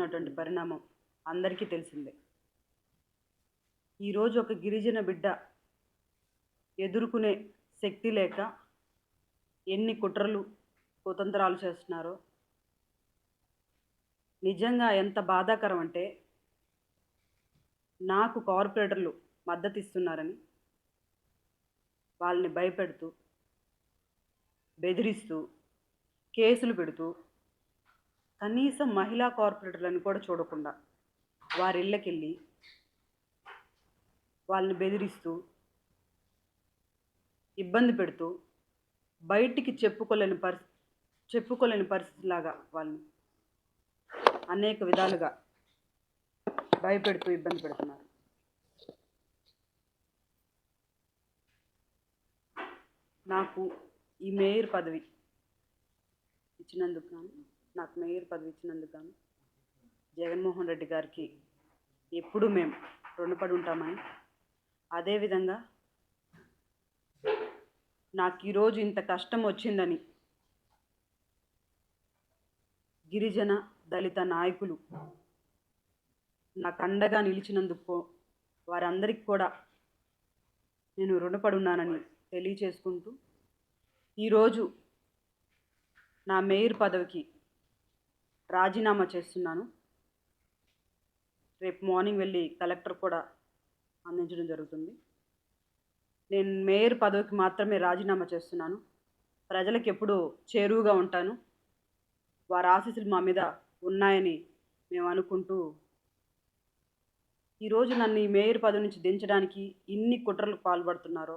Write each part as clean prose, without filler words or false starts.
జరుగుతున్నటువంటి పరిణామం అందరికీ తెలిసిందే. ఈరోజు ఒక గిరిజన బిడ్డ ఎదుర్కొనే శక్తి లేక ఎన్ని కుట్రలు కుతంత్రాలు చేస్తున్నారో నిజంగా ఎంత బాధాకరం అంటే, నాకు కార్పొరేటర్లు మద్దతు ఇస్తున్నారని వాళ్ళని భయపెడుతూ, బెదిరిస్తూ, కేసులు పెడుతూ, కనీసం మహిళా కార్పొరేటర్లను కూడా చూడకుండా వారి ఇళ్ళకెళ్ళి వాళ్ళని బెదిరిస్తూ, ఇబ్బంది పెడుతూ, బయటికి చెప్పుకోలేని పరిస్థితిలాగా వాళ్ళని అనేక విధాలుగా భయపెడుతూ ఇబ్బంది పెడుతున్నారు. నాకు ఈ మేయర్ పదవి ఇచ్చినందుకు గాను జగన్మోహన్ రెడ్డి గారికి ఎప్పుడూ మేము రుణపడి ఉంటామని, అదేవిధంగా నాకు ఈరోజు ఇంత కష్టం వచ్చిందని గిరిజన దళిత నాయకులు నాకు అండగా నిలిచినందుకు వారందరికీ కూడా నేను రుణపడి ఉన్నానని తెలియచేసుకుంటూ, ఈరోజు నా మేయర్ పదవికి రాజీనామా చేస్తున్నాను. రేపు మార్నింగ్ వెళ్ళి కలెక్టర్ కూడా అందించడం జరుగుతుంది. నేను మేయర్ పదవికి మాత్రమే రాజీనామా చేస్తున్నాను. ప్రజలకు ఎప్పుడూ చేరువుగా ఉంటాను. వారి ఆశీస్సులు మా మీద ఉన్నాయని మేము అనుకుంటూ, ఈరోజు నన్ను ఈ మేయర్ పదవి నుంచి దించడానికి ఇన్ని కుట్రలకు పాల్పడుతున్నారో,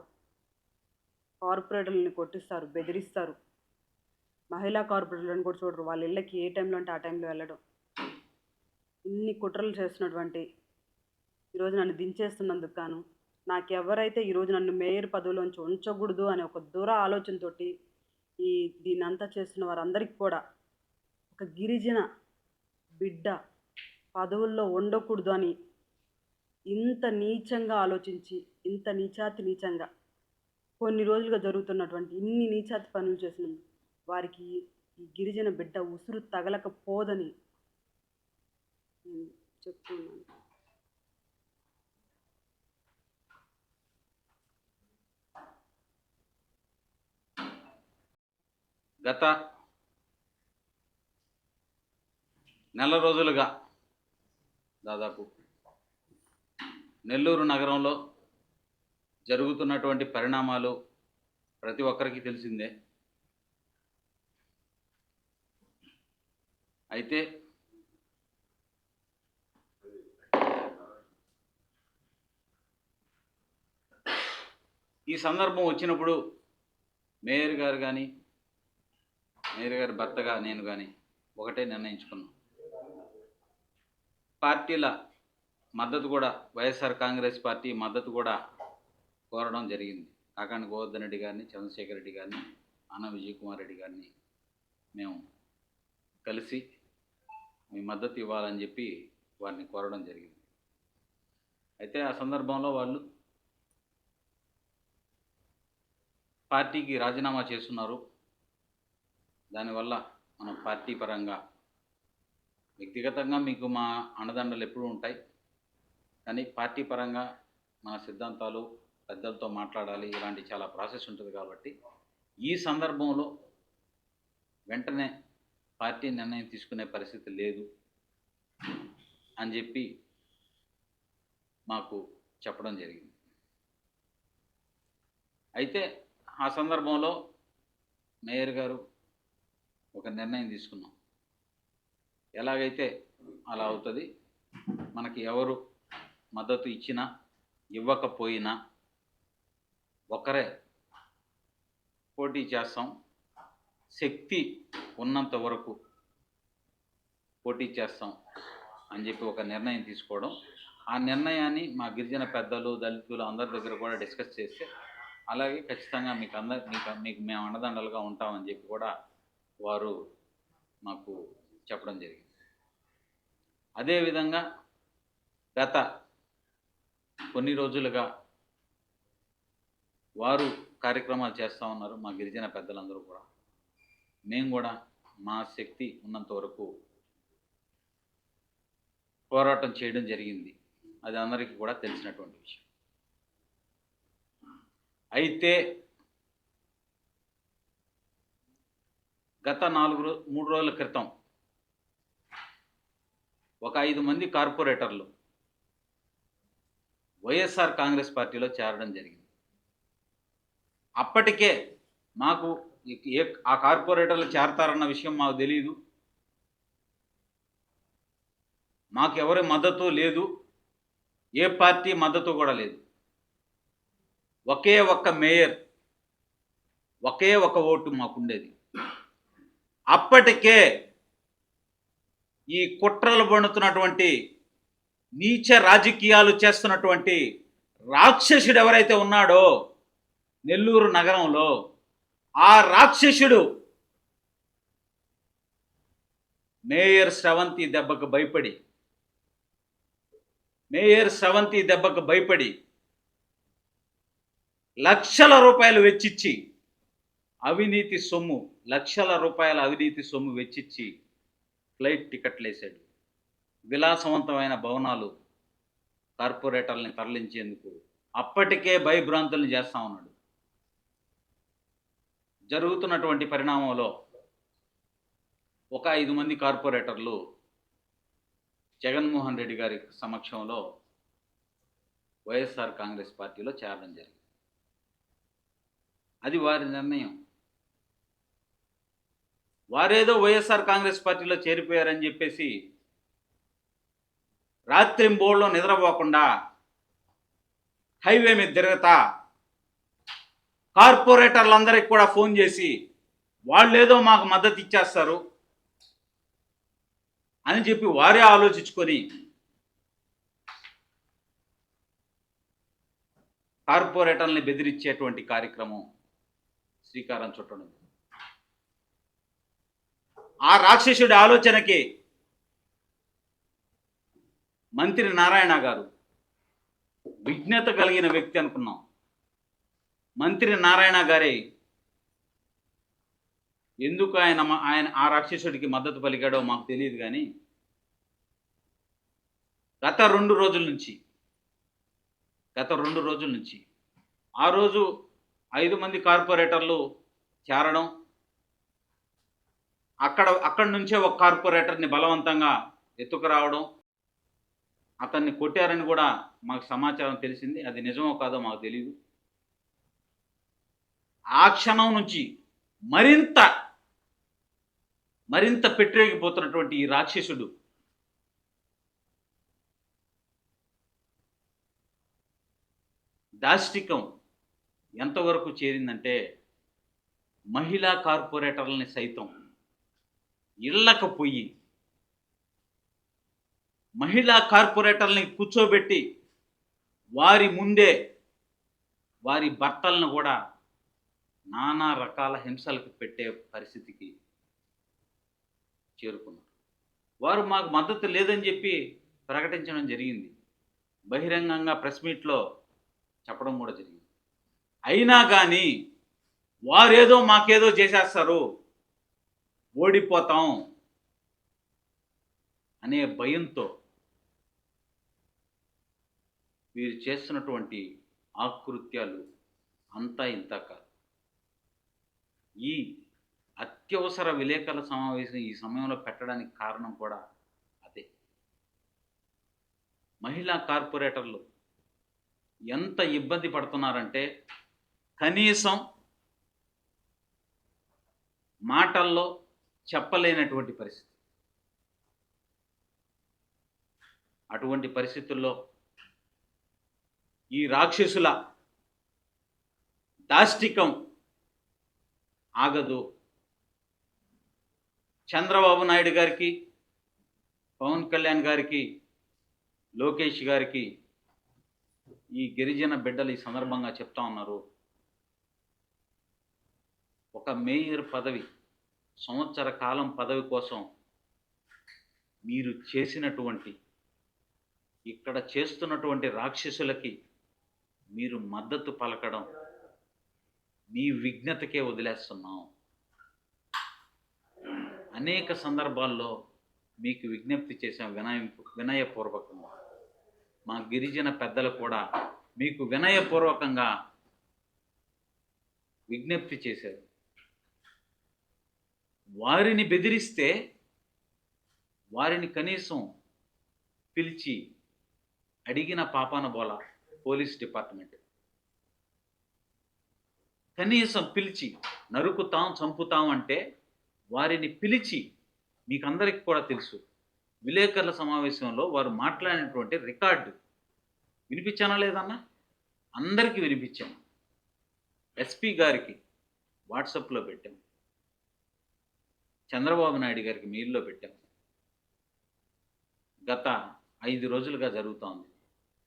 కార్పొరేటర్లను కొట్టిస్తారు, బెదిరిస్తారు, మహిళా కార్పొరేటర్లను కూడా చూడరు, వాళ్ళ ఇళ్ళకి ఏ టైంలో అంటే ఆ టైంలో వెళ్ళడం, ఇన్ని కుట్రలు చేస్తున్నటువంటి ఈరోజు నన్ను దించేస్తున్నందుకు గాను, నాకెవరైతే ఈరోజు నన్ను మేయర్ పదవిలోంచి ఉంచకూడదు అనే ఒక దూర ఆలోచనతో దీన్నంతా చేస్తున్న వారందరికీ కూడా, ఒక గిరిజన బిడ్డ పదవుల్లో ఉండకూడదు అని ఇంత నీచంగా ఆలోచించి, ఇంత నీచంగా కొన్ని రోజులుగా జరుగుతున్నటువంటి ఇన్ని నీచాతి పనులు చేసిన వారికి ఈ గిరిజన బిడ్డ ఉసురు తగలకపోదని నేను చెప్తున్నాను. గత నెల రోజులుగా దాదాపు నెల్లూరు నగరంలో జరుగుతున్నటువంటి పరిణామాలు ప్రతి ఒక్కరికి తెలిసిందే. అయితే ఈ సందర్భం వచ్చినప్పుడు మేయర్ గారు కానీ, మేయర్ గారి భర్తగా నేను కానీ ఒకటే నిర్ణయించుకున్నాం. పార్టీల మద్దతు కూడా, వైఎస్ఆర్ కాంగ్రెస్ పార్టీ మద్దతు కూడా కోరడం జరిగింది. కాకాని గోవర్ధన్ రెడ్డి గారిని, చంద్రశేఖర్ రెడ్డి గారిని, అన్న విజయ్ కుమార్ రెడ్డి గారిని మేము కలిసి మీ మద్దతు ఇవ్వాలని చెప్పి వారిని కోరడం జరిగింది. అయితే ఆ సందర్భంలో వాళ్ళు పార్టీకి రాజీనామా చేస్తున్నారు. దానివల్ల మనం పార్టీ పరంగా, వ్యక్తిగతంగా మీకు మా అండదండలు ఎప్పుడూ ఉంటాయి, కానీ పార్టీ పరంగా మన సిద్ధాంతాలు పెద్దలతో మాట్లాడాలి, ఇలాంటి చాలా ప్రాసెస్ ఉంటుంది. కాబట్టి ఈ సందర్భంలో వెంటనే పార్టీ నిర్ణయం తీసుకునే పరిస్థితి లేదు అని చెప్పి మాకు చెప్పడం జరిగింది. అయితే ఆ సందర్భంలో మేయర్ గారు ఒక నిర్ణయం తీసుకున్నాం. ఎలాగైతే అలా అవుతుంది, మనకి ఎవరు మద్దతు ఇచ్చినా ఇవ్వకపోయినా ఒకరే పోటీ చేస్తాం, శక్తి ఉన్నంత వరకు పోటీ చేస్తాం అని చెప్పి ఒక నిర్ణయం తీసుకోవడం. ఆ నిర్ణయాన్ని మా గిరిజన పెద్దలు, దళితులు అందరి దగ్గర కూడా డిస్కస్ చేస్తే, అలాగే ఖచ్చితంగా మీకు మేము అండదండలుగా ఉంటామని చెప్పి కూడా వారు మాకు చెప్పడం జరిగింది. అదేవిధంగా గత కొన్ని రోజులుగా వారు కార్యక్రమాలు చేస్తూ ఉన్నారు, మా గిరిజన పెద్దలందరూ కూడా. మేము కూడా మా శక్తి ఉన్నంత వరకు పోరాటం చేయడం జరిగింది. అది అందరికీ కూడా తెలిసినటువంటి విషయం. అయితే గత 3 రోజుల క్రితం ఒక 5 మంది కార్పొరేటర్లు వైఎస్ఆర్ కాంగ్రెస్ పార్టీలో చేరడం జరిగింది. అప్పటికే మాకు ఆ కార్పొరేటర్లు చేరతారన్న విషయం మాకు తెలియదు. మాకు ఎవరి మద్దతు లేదు, ఏ పార్టీ మద్దతు కూడా లేదు. ఒకే ఒక్క మేయర్, ఒకే ఒక ఓటు మాకుండేది. అప్పటికే ఈ కుట్రలు పన్నుతున్నటువంటి నీచ రాజకీయాలు చేస్తున్నటువంటి రాక్షసుడు ఎవరైతే ఉన్నాడో నెల్లూరు నగరంలో, ఆ రాక్షసుడు మేయర్ స్రవంతి దెబ్బకు భయపడి లక్షల రూపాయలు వెచ్చిచ్చి లక్షల రూపాయల అవినీతి సొమ్ము వెచ్చిచ్చి ఫ్లైట్ టికెట్లు వేసాడు. విలాసవంతమైన భవనాలు కార్పొరేటర్లని తరలించేందుకు అప్పటికే భయభ్రాంతుల్ని చేస్తూ ఉన్నాడు. జరుగుతున్నటువంటి పరిణామంలో ఒక 5 మంది కార్పొరేటర్లు జగన్మోహన్ రెడ్డి గారి సమక్షంలో వైఎస్ఆర్ కాంగ్రెస్ పార్టీలో చేరడం జరిగింది. అది వారి నిర్ణయం. వారేదో వైఎస్ఆర్ కాంగ్రెస్ పార్టీలో చేరిపోయారని చెప్పేసి రాత్రింబోళ్ళలో నిద్రపోకుండా హైవే మీద తిరుగుతా కార్పొరేటర్లందరికీ కూడా ఫోన్ చేసి వాళ్ళేదో మాకు మద్దతు ఇచ్చేస్తారు అని చెప్పి వారే ఆలోచించుకొని కార్పొరేటర్లని బెదిరించేటువంటి కార్యక్రమం శ్రీకారం చుట్టడం. ఆ రాక్షసుడి ఆలోచనకి మంత్రి నారాయణ గారు విజ్ఞత కలిగిన వ్యక్తి అనుకున్నాం. మంత్రి నారాయణ గారే ఎందుకు ఆయన ఆ రాక్షసుడికి మద్దతు పలికాడో మాకు తెలియదు. కానీ గత 2 రోజుల నుంచి ఆ రోజు 5 మంది కార్పొరేటర్లు చేరడం, అక్కడి నుంచే ఒక కార్పొరేటర్ని బలవంతంగా ఎత్తుకురావడం, అతన్ని కొట్టారని కూడా మాకు సమాచారం తెలిసింది. అది నిజమో కాదో మాకు తెలియదు. ఆ క్షణం నుంచి మరింత పెట్టరేగిపోతున్నటువంటి ఈ రాక్షసుడు దాష్టికం ఎంతవరకు చేరిందంటే మహిళా కార్పొరేటర్లని సైతం ఇళ్ళకు పోయి మహిళా కార్పొరేటర్లని కూర్చోబెట్టి వారి ముందే వారి భర్తలను కూడా నానా రకాల హింసలకు పెట్టే పరిస్థితికి చేరుకున్నారు. వారు మాకు మద్దతు లేదని చెప్పి ప్రకటించడం జరిగింది. బహిరంగంగా ప్రెస్ మీట్లో చెప్పడం కూడా జరిగింది. అయినా కానీ వారేదో మాకేదో చేసేస్తారు, ఓడిపోతాం అనే భయంతో వీరు చేస్తున్నటువంటి ఆకృత్యాలు అంతా ఇంత కాదు. ఈ అత్యవసర విలేకరుల సమావేశం ఈ సమయంలో పెట్టడానికి కారణం కూడా అదే. మహిళా కార్పొరేటర్లు ఎంత ఇబ్బంది పడుతున్నారంటే కనీసం మాటల్లో చెప్పలేనటువంటి పరిస్థితి. అటువంటి పరిస్థితుల్లో ఈ రాక్షసుల దాష్టికం ఆగదు. చంద్రబాబు నాయుడు గారికి, పవన్ కళ్యాణ్ గారికి, లోకేష్ గారికి ఈ గిరిజన బిడ్డలు ఈ సందర్భంగా చెప్తా ఉన్నారు, ఒక మేయర్ పదవి, సంవత్సర కాలం పదవి కోసం మీరు చేసినటువంటి, ఇక్కడ చేస్తున్నటువంటి రాక్షసులకి మీరు మద్దతు పలకడం మీ విఘ్నతకే వదిలేస్తున్నాం. అనేక సందర్భాల్లో మీకు విజ్ఞప్తి చేసాం వినయపూర్వకంగా. మా గిరిజన పెద్దలు కూడా మీకు వినయపూర్వకంగా విజ్ఞప్తి చేశారు. వారిని బెదిరిస్తే వారిని కనీసం పిలిచి అడిగిన పాపాన బోల పోలీస్ డిపార్ట్మెంట్. కనీసం పిలిచి నరుకుతాం చంపుతాం అంటే వారిని పిలిచి, మీకందరికీ కూడా తెలుసు, విలేకరుల సమావేశంలో వారు మాట్లాడినటువంటి రికార్డు వినిపించానా లేదన్నా? అందరికీ వినిపించాను. ఎస్పీ గారికి వాట్సాప్లో పెట్టాం, చంద్రబాబు నాయుడు గారికి మెయిల్లో పెట్టాం. గత 5 రోజులుగా జరుగుతోంది.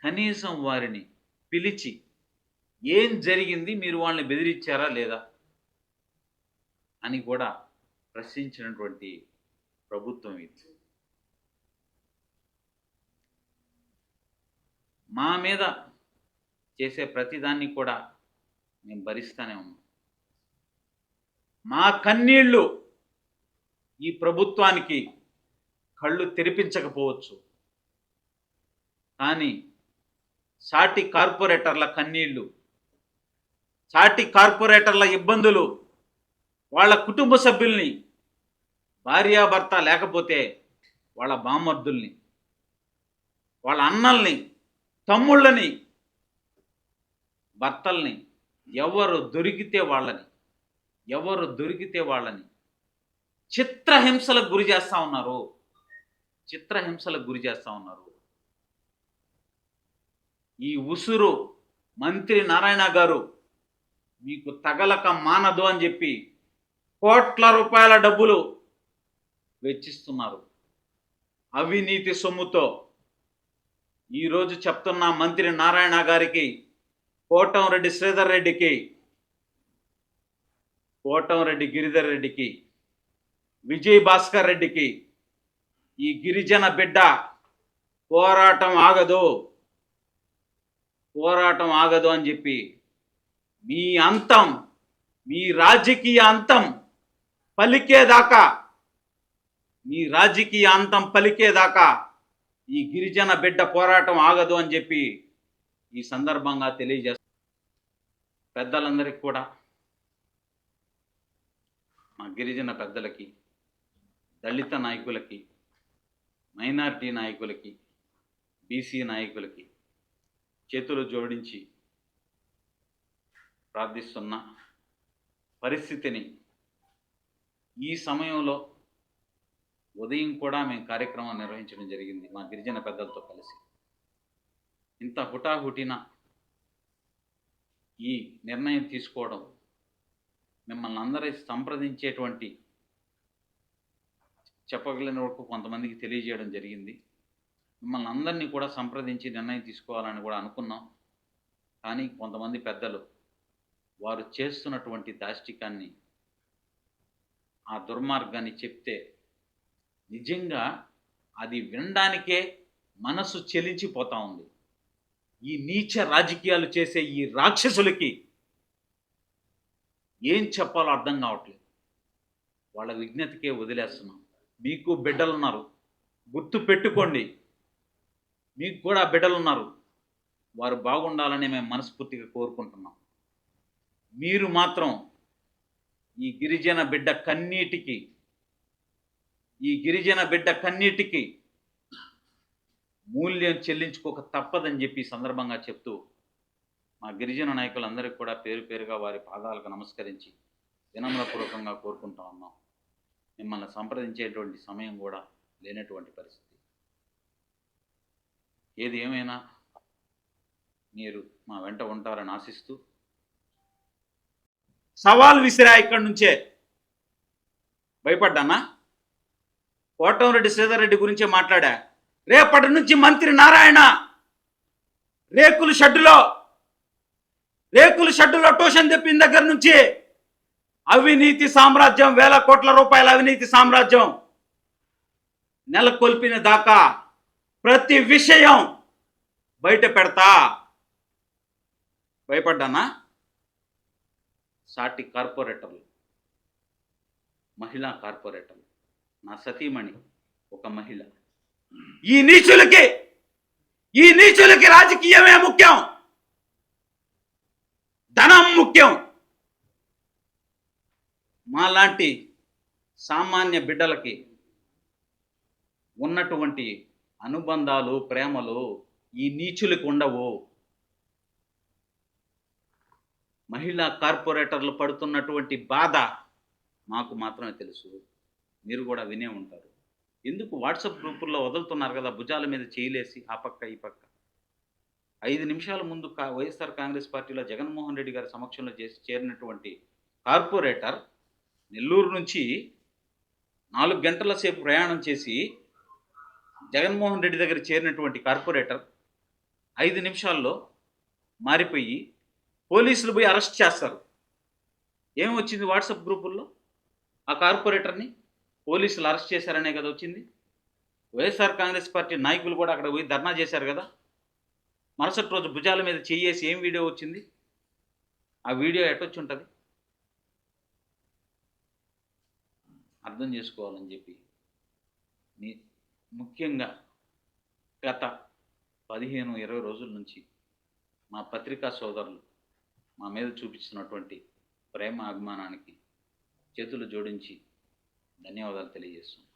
కనీసం వారిని పిలిచి ఏం జరిగింది, మీరు వాళ్ళని బెదిరించారా లేదా అని కూడా ప్రశ్నించినటువంటి ప్రభుత్వం ఇది. మా మీద చేసే ప్రతిదాన్ని కూడా మేము భరిస్తూనే ఉన్నాం. మా కన్నీళ్ళు ఈ ప్రభుత్వానికి కళ్ళు తెరిపించకపోవచ్చు, కానీ సాటి కార్పొరేటర్ల కన్నీళ్ళు, సాటి కార్పొరేటర్ల ఇబ్బందులు, వాళ్ళ కుటుంబ సభ్యుల్ని, భార్యాభర్త లేకపోతే వాళ్ళ బామర్దుల్ని, వాళ్ళ అన్నల్ని, తమ్ముళ్ళని, భర్తల్ని, ఎవరు దొరికితే వాళ్ళని చిత్రహింసలకు గురి చేస్తూ ఉన్నారు. ఈ ఉసురు మంత్రి నారాయణ గారు మీకు తగలక మానదు అని చెప్పి కోట్ల రూపాయల డబ్బులు వెచ్చిస్తున్నారు. అవినీతి సొమ్ముతో ఈరోజు చెప్తున్న మంత్రి నారాయణ గారికి, కోటంరెడ్డి శ్రీధర్ రెడ్డికి, కోటంరెడ్డి గిరిధర్ రెడ్డికి, విజయ్ భాస్కర్ రెడ్డికి, ఈ గిరిజన బిడ్డ పోరాటం ఆగదు అని చెప్పి మీ రాజకీయ అంతం పలికేదాకా ఈ గిరిజన బిడ్డ పోరాటం ఆగదు అని చెప్పి ఈ సందర్భంగా తెలియజేస్తాం. పెద్దలందరికీ కూడా, మా గిరిజన పెద్దలకి, దళిత నాయకులకి, మైనారిటీ నాయకులకి, బీసీ నాయకులకి చేతులు జోడించి ప్రార్థిస్తున్న పరిస్థితిని ఈ సమయంలో ఉదయం కూడా మేము కార్యక్రమం నిర్వహించడం జరిగింది మా గిరిజన పెద్దలతో కలిసి. ఇంత హుటాహుటిన ఈ నిర్ణయం తీసుకోవడం మిమ్మల్ని అందరి సంప్రదించేటువంటి చెప్పగలిగిన వరకు కొంతమందికి తెలియజేయడం జరిగింది. మిమ్మల్ని అందరినీ కూడా సంప్రదించి నిర్ణయం తీసుకోవాలని కూడా అనుకున్నాం. కానీ కొంతమంది పెద్దలు వారు చేస్తున్నటువంటి దాష్టికాన్ని, ఆ దుర్మార్గాన్ని చెప్తే నిజంగా అది వినడానికే మనసు చెలించిపోతూ ఉంది. ఈ నీచ రాజకీయాలు చేసే ఈ రాక్షసులకి ఏం చెప్పాలో అర్థం కావట్లేదు. వాళ్ళ విజ్ఞతకే వదిలేస్తున్నాం. మీకు బిడ్డలున్నారు, గుర్తు పెట్టుకోండి. మీకు కూడా బిడ్డలున్నారు, వారు బాగుండాలని మేము మనస్ఫూర్తిగా కోరుకుంటున్నాం. మీరు మాత్రం ఈ గిరిజన బిడ్డ కన్నీటికి మూల్యం చెల్లించుకోక తప్పదని చెప్పి సందర్భంగా చెప్తూ, మా గిరిజన నాయకులందరికీ కూడా పేరు పేరుగా వారి పాదాలకు నమస్కరించి వినమ్రపూర్వకంగా కోరుకుంటా ఉన్నాం. మిమ్మల్ని సంప్రదించేటువంటి సమయం కూడా లేనటువంటి పరిస్థితి. ఏది ఏమైనా మీరు మా వెంట ఉంటారని ఆశిస్తూ సవాల్ విసిరా. ఇక్కడి నుంచే భయపడ్డానా? కోటంరెడ్డి శ్రీధర్ రెడ్డి గురించే మాట్లాడా. రేపటి నుంచి మంత్రి నారాయణ రేకుల షెడ్డులో ట్యూషన్ తెప్పిన దగ్గర నుంచి అవినీతి సామ్రాజ్యం, వేల కోట్ల రూపాయల అవినీతి సామ్రాజ్యం నెలకొల్పిన దాకా ప్రతి విషయం బయట పెడతా. భయపడ్డానా? సాటి కార్పొరేటర్లు, మహిళా కార్పొరేటర్లు, నా సతీమణి ఒక మహిళ. ఈ నీచులకి రాజకీయమే ముఖ్యం, ధనం ముఖ్యం. మాలాంటి సామాన్య బిడ్డలకి ఉన్నటువంటి అనుబంధాలు, ప్రేమలు ఈ నీచులకు ఉండవు. మహిళా కార్పొరేటర్లు పడుతున్నటువంటి బాధ మాకు మాత్రమే తెలుసు, మీరు కూడా వినే ఉంటారు. ఎందుకు వాట్సాప్ గ్రూపుల్లో వదులుతున్నారు కదా భుజాల మీద చేయలేసి ఆ పక్క ఈ పక్క. 5 నిమిషాల ముందు వైఎస్ఆర్ కాంగ్రెస్ పార్టీలో జగన్మోహన్ రెడ్డి గారి సమక్షంలో చేరినటువంటి కార్పొరేటర్ నెల్లూరు నుంచి 4 గంటల సేపు ప్రయాణం చేసి జగన్మోహన్ రెడ్డి దగ్గర చేరినటువంటి కార్పొరేటర్ 5 నిమిషాల్లో మారిపోయి పోలీసులు పోయి అరెస్ట్ చేస్తారు. ఏమొచ్చింది వాట్సాప్ గ్రూపుల్లో? ఆ కార్పొరేటర్ని పోలీసులు అరెస్ట్ చేశారనే కదా వచ్చింది. వైఎస్ఆర్ కాంగ్రెస్ పార్టీ నాయకులు కూడా అక్కడ పోయి ధర్నా చేశారు కదా. మరుసటి రోజు భుజాల మీద చేయేసి ఏం వీడియో వచ్చింది? ఆ వీడియో ఎట్టొచ్చి ఉంటుంది? అర్థం చేసుకోవాలని చెప్పి ముఖ్యంగా గత 15-20 రోజుల నుంచి మా పత్రికా సోదరులు మా మీద చూపించినటువంటి ప్రేమ అభిమానానికి చేతులు జోడించి ధన్యవాదాలు తెలియజేస్తున్నాను.